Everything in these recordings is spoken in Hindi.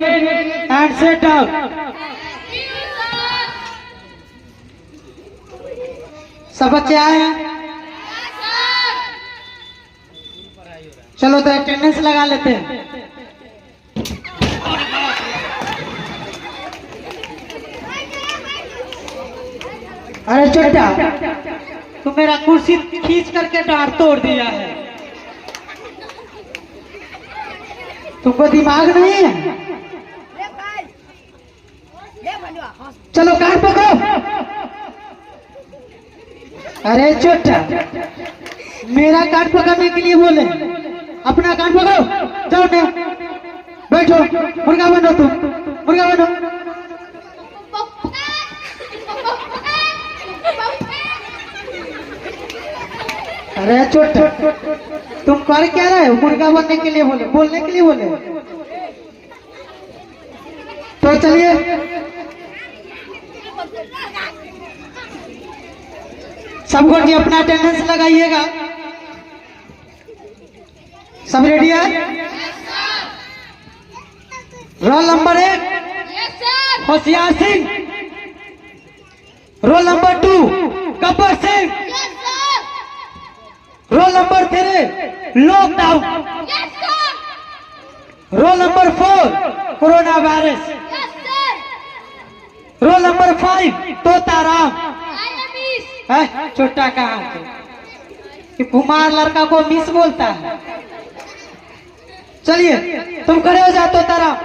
and sit down. सब बच्चे आए हैं? चलो तो अटेंडेंस लगा लेते हैं। अरे चोटा, तू मेरा कुर्सी खींच करके डांट तोड़ दिया है। तुमको दिमाग नहीं है? चलो कान पकड़ो। अरे चोटा, मेरा कान पकड़ने के लिए बोले, अपना कान पकड़ो। जाओ ने बैठो, मुर्गा बनो, तुम मुर्गा बनो। अरे चोटा, तुम कर क्या रहे हो? मुर्गा बनने के लिए बोले, बोलने के लिए बोले। तो चलिए, सब कोई अपना अटेंडेंस लगाइएगा। सब रेडी है? Roll number 1 Hoshiyar Singh, roll number 2 Gabbar Singh, roll number 3 lockdown, roll number 4 corona virus, roll number 5 Totaram. छोटा कहाँ के कि कुमार लड़का को मिस बोलता है। चलिए तुम खड़े हो जाओ तोताराम।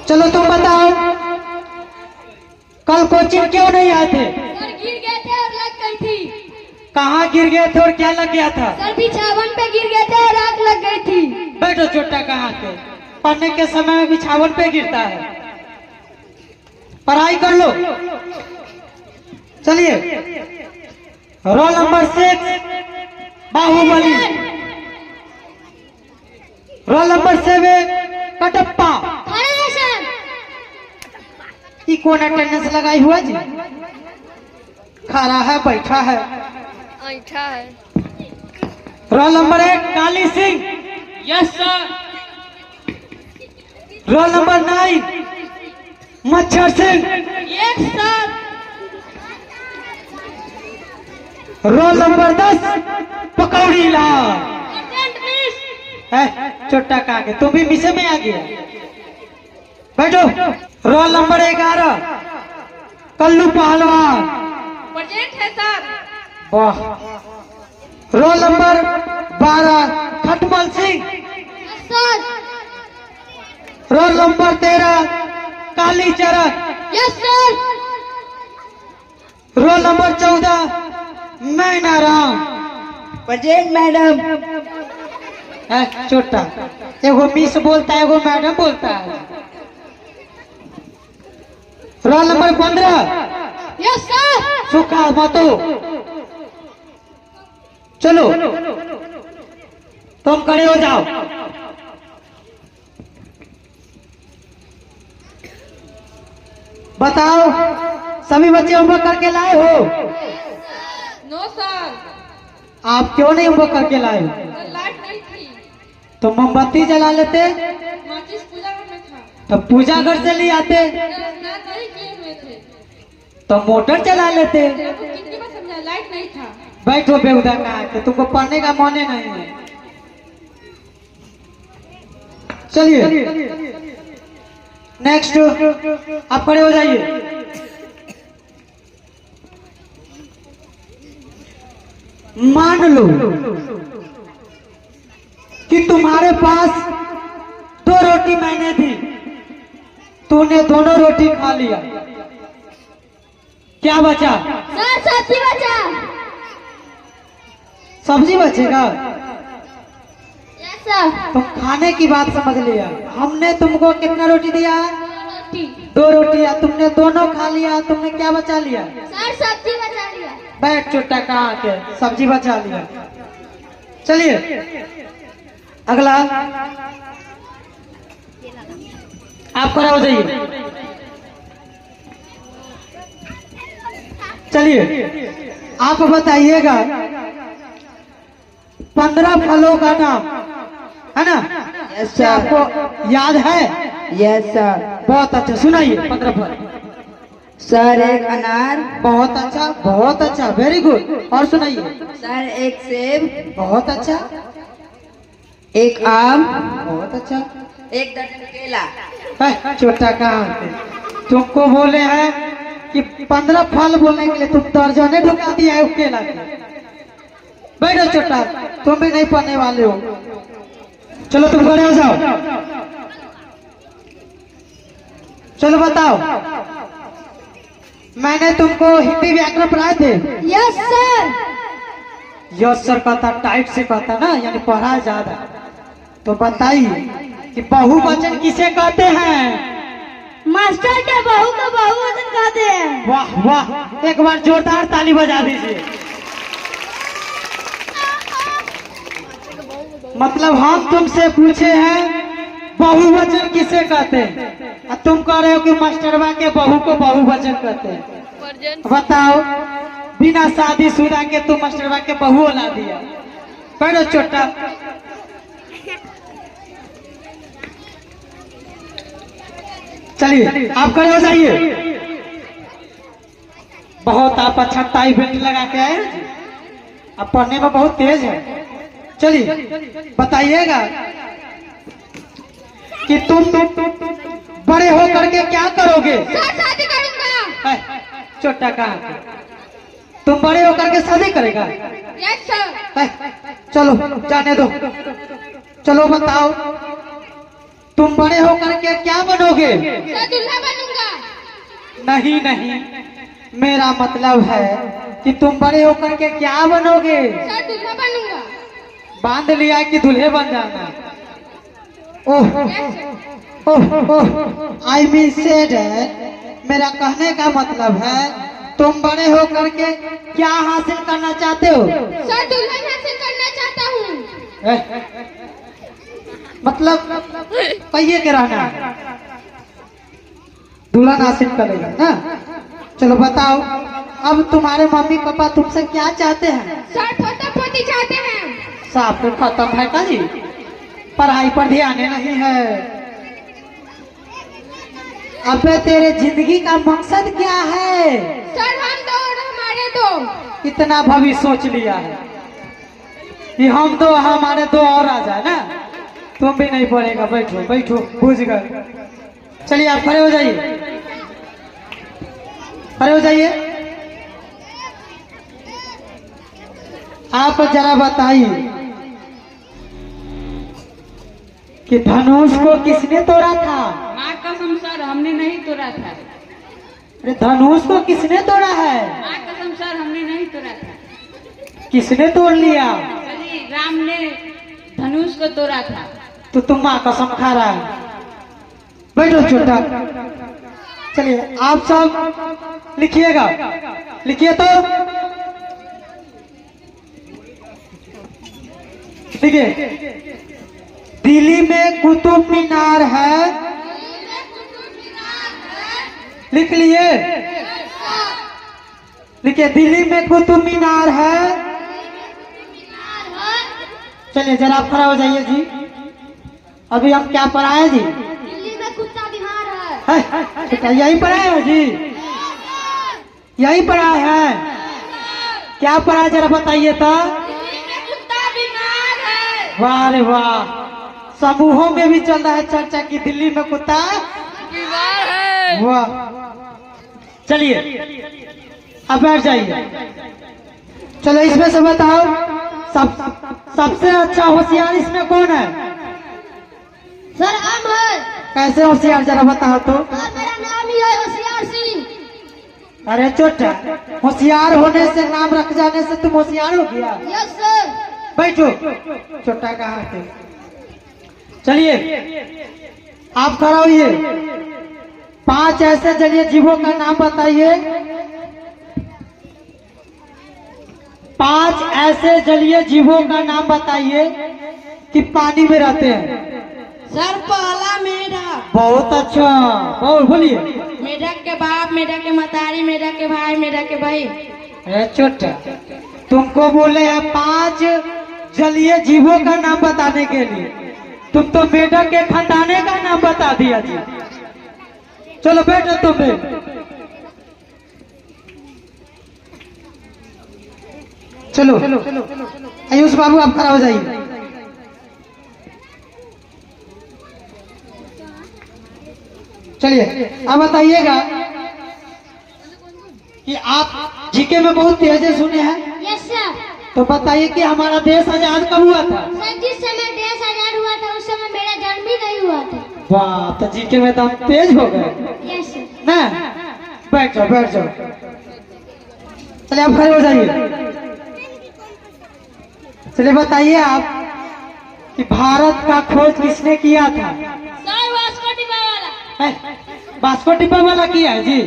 चलो तुम बताओ, कल कोचिंग क्यों नहीं आए थे? सर गिर गए थे और लग गई थी। कहाँ गिर गए थे और क्या लग गया था? सर बिछावन पे गिर गए थे और आग लग गई थी। बैठो छोटा कहाँ के, पढ़ने के समय में बिछावन पे गिरता है। पढ़ाई कर लो। चलिए roll number 6 Baahubali, roll number 7 Kattappa. ये कौन अटेंडेंस लगाई हुआ जी? खड़ा है, बैठा है, ऐठा है। Roll number 1 Kali Singh. Yes sir. Roll number 9 Machchhar Singh. Yes sir. Roll number 10 Pakodi Lal. छोटा का के तुम भी मिसे में आ गया। बैठो। रोल नंबर 11 कल्लू पहलवान। प्रेजेंट है सर। वाह। रोल नंबर 12 खटमल सिंह। सर। रोल नंबर 13 काली चरण। Yes sir. रोल नंबर 14 मैना राम। Present madam. छोटा एगो मिस बोलता है, एगो मैडम बोलता है। Roll number 15 yes sir. सुखा मातो। चलो तुम खड़े हो जाओ। बताओ सभी बच्चे होमवर्क करके लाए हो? No sir. आप क्यों नहीं होमवर्क करके लाए हो? लाइट नहीं थी। तो मोमबत्ती जला लेते, माचिस पूजा घर में था। तो पूजा घर से ले आते, स्नान नहीं किए हुए थे। तो मोटर चला लेते। आपको कितनी बार समझाया, लाइट नहीं था। बैठो बेहुदा कहा के, तुमको पढ़ने का मन नहीं है। चलिए नेक्स्ट आप खड़े हो जाइए। मान लो कि तुम्हारे पास 2 रोटी मैंने दी, तूने दोनों रोटी खा लिया, क्या बचा? सर सब्जी बचा। सब्जी बचेगा? Yes sir. तुम खाने की बात समझ लिया। हमने तुमको कितना रोटी दिया? रोटी। 2 रोटियां, तुमने दोनों खा लिया, तुमने क्या बचा लिया? सर सब्जी बचा लिया। बैठ छोटा कहा के, सब्जी बचा लिया। चलिए अगला आप खड़ा हो जाइए। चलिए आप बताइएगा 15 फलों का नाम, है ना? Yes, क्या आपको याद है? Yes sir. बहुत अच्छा, सुनाइए 15 पर। सर एक अनार। बहुत अच्छा, वेरी गुड। और सुनाइए। सर एक सेब। बहुत अच्छा, एक आम। बहुत अच्छा। एक दर्जन केला। छोटा कहाँ थे? तुमको बोले हैं कि 15 फल बोलने के लिए तुम दर्जने ढुका दिया है केला के। बैठो छोटा, तुम भी नहीं पढ़ने वाले हो। चलो तुम खड़े हो जाओ। चलो बताओ, मैंने तुमको हिंदी व्याकरण पढ़ाए थे? Yes sir. यस सर कहता, टाइट से कहता ना, यानी पढ़ा ज्यादा। तो बताइए कि बहुवचन किसे कहते हैं? मास्टर के बहू को बहुवचन कहते हैं। वाह वाह, एक बार जोरदार ताली बजा दीजिए। मतलब हम तुमसे पूछे हैं बहुवचन किसे कहते हैं, और तुम कह रहे हो कि मास्टरवा के बहू को बहुवचन कहते हैं। बताओ, बिना शादीशुदा के तुम मास्टरवा के बहू ला दिया। पढ़ो छोटा। चलिए आप खड़े हो जाइए। बहुत आप अच्छा टाई बेल्ट लगा के आए हैं जी। आप पढ़ने में बहुत तेज है। चलिए बताइएगा कि तुम बड़े हो करके क्या करोगे? सर शादी करूंगा। छोटा कहाँ? तुम बड़े होकर के शादी करेगा? Yes sir. चलो जाने दो। चलो बताओ, तुम बड़े होकर के क्या बनोगे? सर दूल्हा बनूंगा। नहीं नहीं, मेरा मतलब है कि तुम बड़े होकर के क्या बनोगे? सर दूल्हा बनूंगा। बांध लिया कि दूल्हे बन जाना? ओह ओह ओह, आई मीन सेड है। मेरा कहने का मतलब है तुम बड़े होकर के क्या हासिल करना चाहते हो? सर दुल्हन हासिल करना चाहता हूँ। मतलब पहिए के रहना है, दुल्हन हासिल करेगा ना? चलो बताओ, अब तुम्हारे मम्मी पापा तुमसे क्या चाहते हैं? सर पोता पोती चाहते हैं। साफ तो खत्म है का जी, पढ़ाई पर ध्यान नहीं है। अबे तेरे जिंदगी का मकसद क्या है? सर हम दो और हमारे दो। इतना भविष्य सोच लिया है कि हम दो हमारे दो और आ जाए ना? तुम भी नहीं पढ़ेगा। बैठो बैठो, बुझ गए। चलिए आप खड़े हो जाइए, खड़े हो जाइए। आप जरा बताइए कि धनुष को किसने तोड़ा था? माँ कसम सर हमने नहीं तोड़ा था। अरे धनुष को किसने तोड़ा है? माँ कसम सर हमने नहीं तोड़ा था। किसने तोड़ लिया? अरे राम ने धनुष को तोड़ा था। तो तुम माँ कसम खा रहा है। बैठो छोटा। चलिए आप सब लिखिएगा, लिखिए तो देखिए, दिल्ली में कुतुब मीनार है। लिख लिए? लिखिए, दिल्ली में कुतुब मीनार है। चलिए जरा आप खड़ा हो जाइए जी। अभी हम क्या पढ़ाए जी? दिल्ली में कुत्ता बीमार है। तो यही पढ़ाए हो जी? यही पढ़ाए है? क्या पढ़ाए जरा बताइए तो। दिल्ली में कुत्ता बीमार है। वाह रे वाह, समूहों में भी चल रहा है चर्चा की दिल्ली में कुत्ता बीमार है। वाह। चलिए अब बैठ जाइए। चलो इसमें से बताओ, सबसे अच्छा होशियार इसमें कौन है? सर हम है। कैसे होशियार जरा बताओ तो। सर मेरा नाम ही है होशियार सिंह। अरे छोटा, होशियार होने से नाम रख जाने से तुम होशियार हो गया? Yes sir. बैठो। छोटा कहाँ थे? चलिए आप खड़ा होइए। 5 ऐसे जलीय जीवों का नाम बताइए। 5 ऐसे जलीय जीवों का नाम बताइए कि पानी में रहते हैं। सर पहला मेढक। बहुत अच्छा, बहुत बोलिए। मेढक के बाप, मेढक के मतारी, मेढक के भाई, मेढक के बहन। अरे छोटा, तुमको बोले हैं 5 जलीय जीवों का नाम बताने के लिए, तुम तो मेढक के खानदाने का नाम बता दिया जी। चलो बैठो तुम भी। चलो आयुष बाबू आप खड़ा हो जाइए। चलिए अब बताइएगा कि आप जीके में बहुत तेज है सुने हैं, यस सर। तो बताइए कि हमारा देश आजाद कब हुआ था? सर जिस समय देश आजाद हुआ था उस समय मेरा जन्म भी नहीं हुआ था। वाह, तो जीके में तो हम तेज हो गए यस सर। ना। बैठ जाओ बैठ जाओ। चलिए आप खड़े हो जाइए। चलिए बताइए आप कि भारत का खोज किसने किया था? सर वास्को डिगा वाला। वास्को डिगा वाला किया है जी।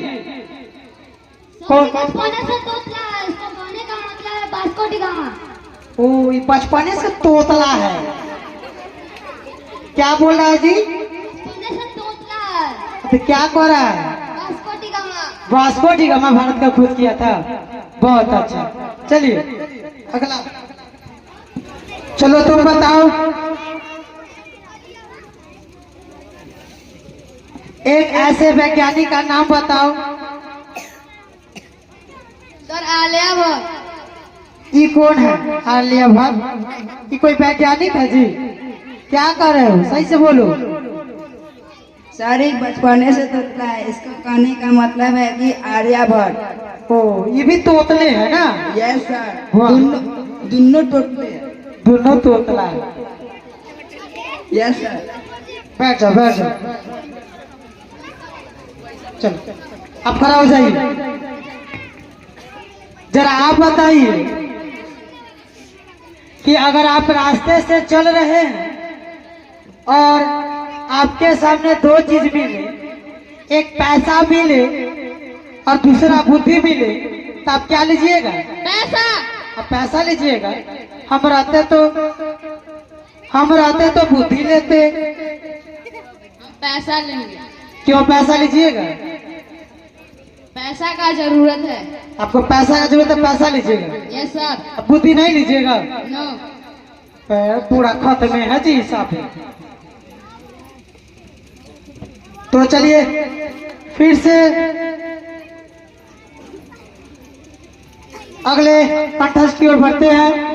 कौन कौन? बचपने से तोतला है, इसको कहने का मतलब है वास्को डी गामा। ओ, ये बचपने से तोतला है। क्या बोल रहा है जी? बचपने से तोतला है, तो क्या कह रहा है? Vasco D gamma. Vasco D gamma Bharat का खोज किया था। बहुत अच्छा। चलिए अगला। चलो तुम बताओ, एक ऐसे वैज्ञानिक का नाम बताओ। सर आलियाभट्ट। ये कौन है आलियाभट्ट? ये कोई वैज्ञानिक है जी? क्या कर रहे हो, सही से बोलो। सर बचपने से तोतला है, इसका कहने का मतलब है कि आर्यभट्ट। ओ, ये भी तोतले है ना? Yes sir. वाह। दोनों तोतले हैं। दोनों तोतला है। Yes sir. बैठ जाओ बैठ जाओ। चलो अब खड़ा हो जाइए। जरा आप बताइए कि अगर आप रास्ते से चल रहे हैं और आपके सामने दो चीज मिले, एक पैसा मिले और दूसरा बुद्धि मिले, तो आप क्या लीजिएगा? पैसा। आप पैसा लीजिएगा। हम रहते तो बुद्धि लेते। पैसा लेंगे। क्यों पैसा लीजिएगा? पैसा का जरूरत है। आपको पैसा का जरूरत है, पैसा लीजिएगा। Yes sir. अब बुद्धि नहीं लीजिएगा? नो। पूरा खत में है जी हिसाब है। तो चलिए फिर से अगले कंठस्थ की ओर बढ़ते हैं।